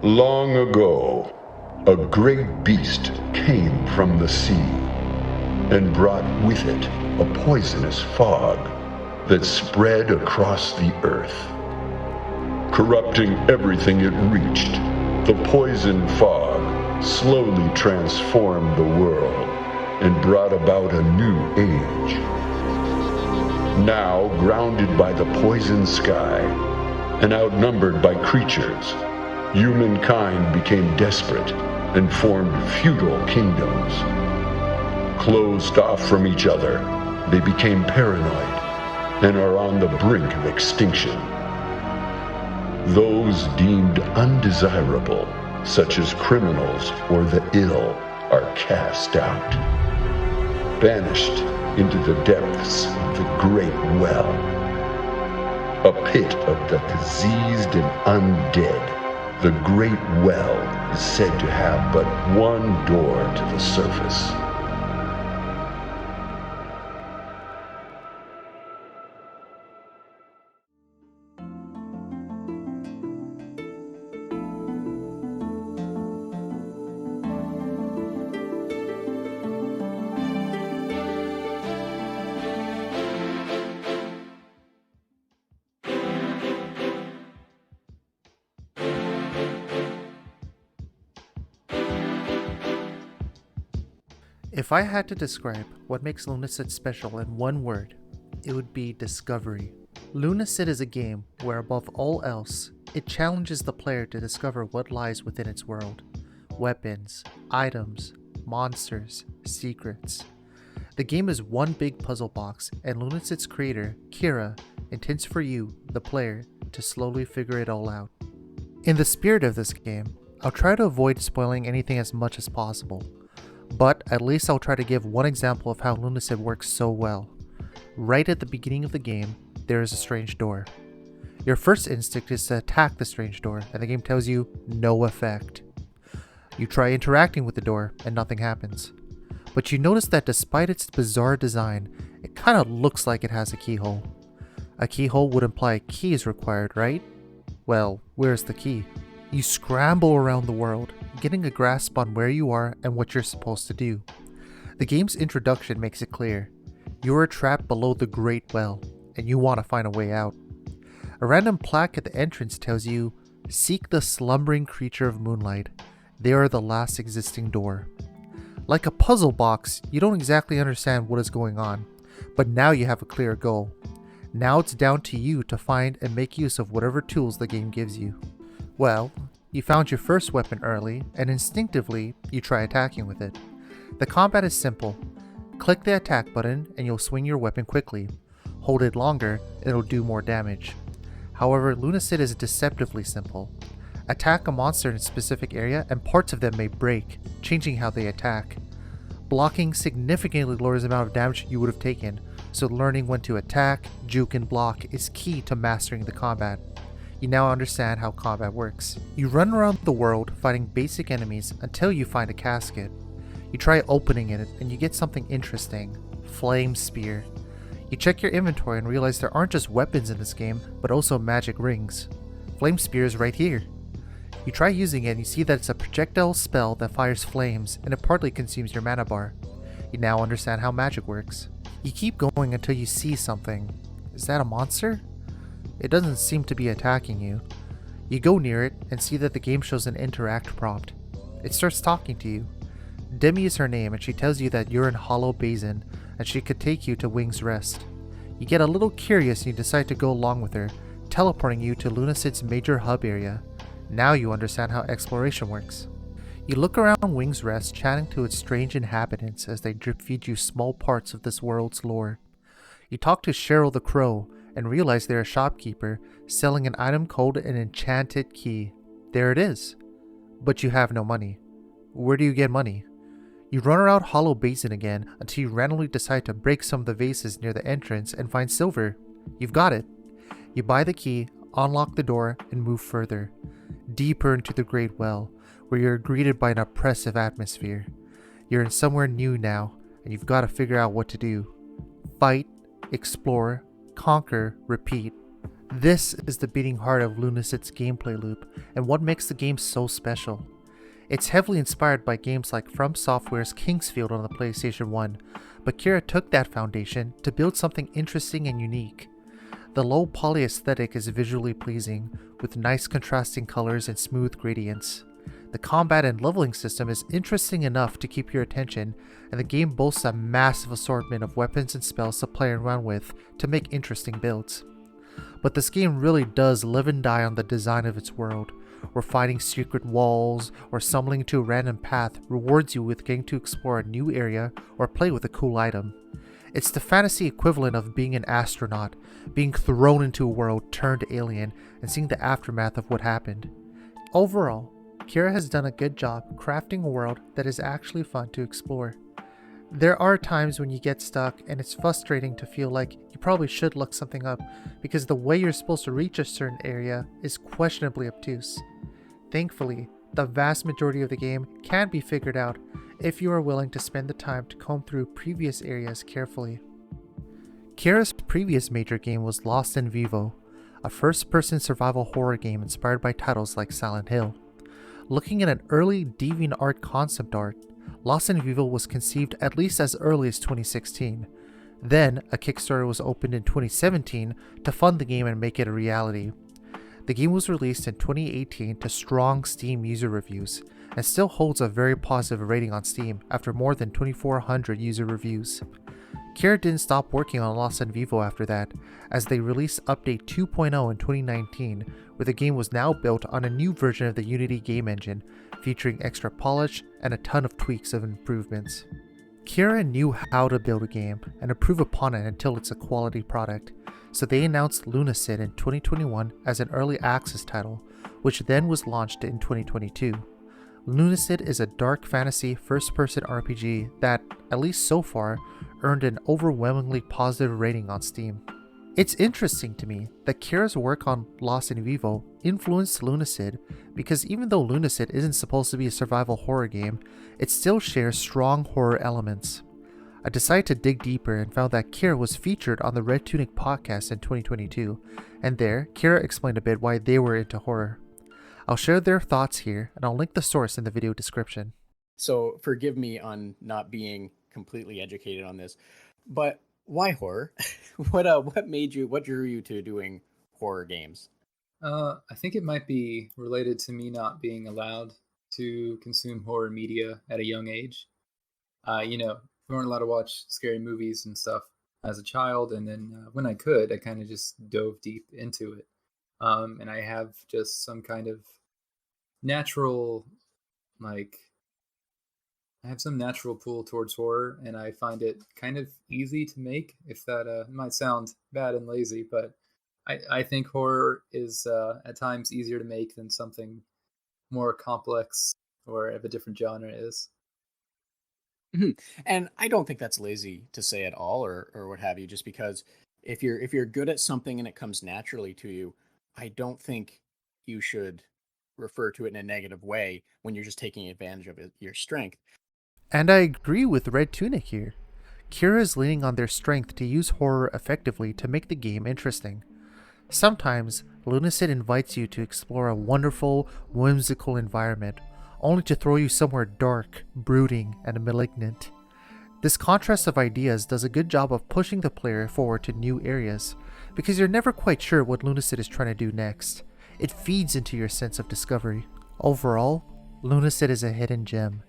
Long ago, a great beast came from the sea and brought with it a poisonous fog that spread across the earth. Corrupting everything it reached, the poison fog slowly transformed the world and brought about a new age. Now, grounded by the poison sky and outnumbered by creatures, humankind became desperate and formed feudal kingdoms. Closed off from each other, they became paranoid and are on the brink of extinction. Those deemed undesirable, such as criminals or the ill, are cast out, banished into the depths of the Great Well, a pit of the diseased and undead. The Great Well is said to have but one door to the surface. If I had to describe what makes Lunacid special in one word, it would be discovery. Lunacid is a game where, above all else, it challenges the player to discover what lies within its world. Weapons, items, monsters, secrets. The game is one big puzzle box, and Lunacid's creator, Kira, intends for you, the player, to slowly figure it all out. In the spirit of this game, I'll try to avoid spoiling anything as much as possible. But at least I'll try to give one example of how Lunacid works so well. Right at the beginning of the game, there is a strange door. Your first instinct is to attack the strange door, and the game tells you, no effect. You try interacting with the door, and nothing happens. But you notice that despite its bizarre design, it kind of looks like it has a keyhole. A keyhole would imply a key is required, right? Well, where's the key? You scramble around the world, getting a grasp on where you are and what you're supposed to do. The game's introduction makes it clear. You are trapped below the Great Well, and you want to find a way out. A random plaque at the entrance tells you, seek the slumbering creature of moonlight. They are the last existing door. Like a puzzle box, you don't exactly understand what is going on, but now you have a clear goal. Now it's down to you to find and make use of whatever tools the game gives you. Well, you found your first weapon early, and instinctively, you try attacking with it. The combat is simple. Click the attack button and you'll swing your weapon quickly. Hold it longer and it'll do more damage. However, Lunacid is deceptively simple. Attack a monster in a specific area and parts of them may break, changing how they attack. Blocking significantly lowers the amount of damage you would have taken, so learning when to attack, juke, and block is key to mastering the combat. You now understand how combat works. You run around the world fighting basic enemies until you find a casket. You try opening it and you get something interesting. Flame Spear. You check your inventory and realize there aren't just weapons in this game, but also magic rings. Flame Spear is right here. You try using it and you see that it's a projectile spell that fires flames and it partly consumes your mana bar. You now understand how magic works. You keep going until you see something. Is that a monster? It doesn't seem to be attacking you. You go near it and see that the game shows an interact prompt. It starts talking to you. Demi is her name and she tells you that you're in Hollow Basin and she could take you to Wing's Rest. You get a little curious and you decide to go along with her, teleporting you to Lunacid's major hub area. Now you understand how exploration works. You look around Wing's Rest, chatting to its strange inhabitants as they drip feed you small parts of this world's lore. You talk to Cheryl the Crow and realize they're a shopkeeper selling an item called an enchanted key. There it is. But you have no money. Where do you get money? You run around Hollow Basin again until you randomly decide to break some of the vases near the entrance and find silver. You've got it. You buy the key, unlock the door, and move further, deeper into the Great Well, where you're greeted by an oppressive atmosphere. You're in somewhere new now, and you've got to figure out what to do. Fight, explore, conquer, repeat. This is the beating heart of Lunacid's gameplay loop and what makes the game so special. It's heavily inspired by games like From Software's Kingsfield on the PlayStation 1, but Kira took that foundation to build something interesting and unique. The low poly aesthetic is visually pleasing, with nice contrasting colors and smooth gradients. The combat and leveling system is interesting enough to keep your attention, and the game boasts a massive assortment of weapons and spells to play around with to make interesting builds. But this game really does live and die on the design of its world, where fighting secret walls or stumbling to a random path rewards you with getting to explore a new area or play with a cool item. It's the fantasy equivalent of being an astronaut, being thrown into a world turned alien, and seeing the aftermath of what happened. Overall, Kira has done a good job crafting a world that is actually fun to explore. There are times when you get stuck and it's frustrating to feel like you probably should look something up because the way you're supposed to reach a certain area is questionably obtuse. Thankfully, the vast majority of the game can be figured out if you are willing to spend the time to comb through previous areas carefully. Kira's previous major game was Lost in Vivo, a first-person survival horror game inspired by titles like Silent Hill. Looking at an early DeviantArt concept art, Lost in Vivo was conceived at least as early as 2016. Then, a Kickstarter was opened in 2017 to fund the game and make it a reality. The game was released in 2018 to strong Steam user reviews, and still holds a very positive rating on Steam after more than 2,400 user reviews. Kira didn't stop working on Lost in Vivo after that, as they released Update 2.0 in 2019, where the game was now built on a new version of the Unity game engine, featuring extra polish and a ton of tweaks and improvements. Kira knew how to build a game and improve upon it until it's a quality product, so they announced Lunacid in 2021 as an early access title, which then was launched in 2022. Lunacid is a dark fantasy first-person RPG that, at least so far, earned an overwhelmingly positive rating on Steam. It's interesting to me that Kira's work on Lost in Vivo influenced Lunacid because even though Lunacid isn't supposed to be a survival horror game, it still shares strong horror elements. I decided to dig deeper and found that Kira was featured on the Red Tunic podcast in 2022, and there, Kira explained a bit why they were into horror. I'll share their thoughts here, and I'll link the source in the video description. So forgive me on not being completely educated on this, but why horror? What drew you to doing horror games? I think it might be related to me not being allowed to consume horror media at a young age. We weren't allowed to watch scary movies and stuff as a child, and then when I could, I kind of just dove deep into it. And I have just some kind of natural, I have some natural pull towards horror, and I find it kind of easy to make, if that might sound bad and lazy, but I think horror is at times easier to make than something more complex or of a different genre is. And I don't think that's lazy to say at all, or what have you, just because if you're good at something and it comes naturally to you, I don't think you should refer to it in a negative way when you're just taking advantage of your strength. And I agree with Red Tunic here. Kira is leaning on their strength to use horror effectively to make the game interesting. Sometimes, Lunacid invites you to explore a wonderful, whimsical environment, only to throw you somewhere dark, brooding, and malignant. This contrast of ideas does a good job of pushing the player forward to new areas, because you're never quite sure what Lunacid is trying to do next. It feeds into your sense of discovery. Overall, Lunacid is a hidden gem.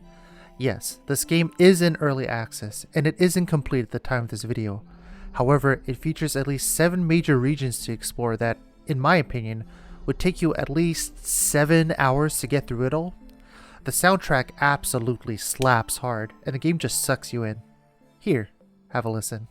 Yes, this game is in early access, and it isn't complete at the time of this video. However, it features at least 7 major regions to explore that, in my opinion, would take you at least 7 hours to get through it all. The soundtrack absolutely slaps hard, and the game just sucks you in. Here, have a listen.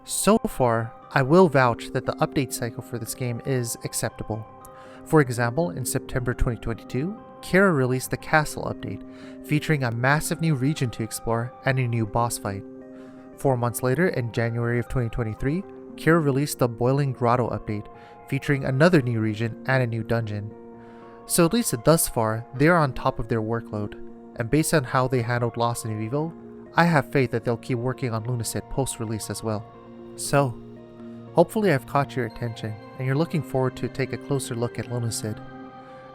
So far, I will vouch that the update cycle for this game is acceptable. For example, in September 2022, Kira released the Castle update, featuring a massive new region to explore and a new boss fight. 4 months later, in January of 2023, Kira released the Boiling Grotto update, featuring another new region and a new dungeon. So at least thus far, they are on top of their workload, and based on how they handled Lost in Vivo, I have faith that they'll keep working on Lunacid post-release as well. So, hopefully I've caught your attention, and you're looking forward to take a closer look at Lunacid.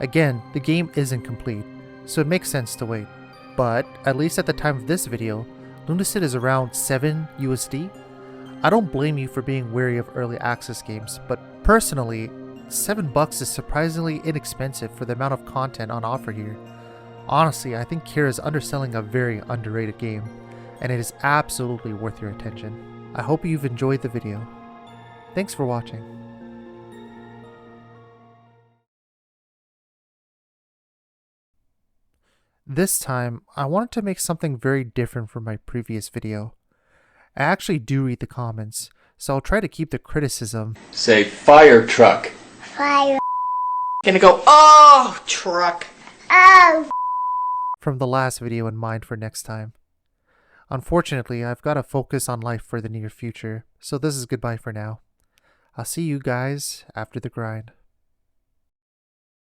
Again, the game isn't complete, so it makes sense to wait, but at least at the time of this video, Lunacid is around 7 USD. I don't blame you for being wary of early access games, but personally, $7 is surprisingly inexpensive for the amount of content on offer here. Honestly, I think Kira is underselling a very underrated game, and it is absolutely worth your attention. I hope you've enjoyed the video. Thanks for watching. This time, I wanted to make something very different from my previous video. I actually do read the comments, so I'll try to keep the criticism. Say fire truck. Fire. Gonna go, oh, truck. Oh. From the last video in mind for next time. Unfortunately, I've got to focus on life for the near future, so this is goodbye for now. I'll see you guys after the grind.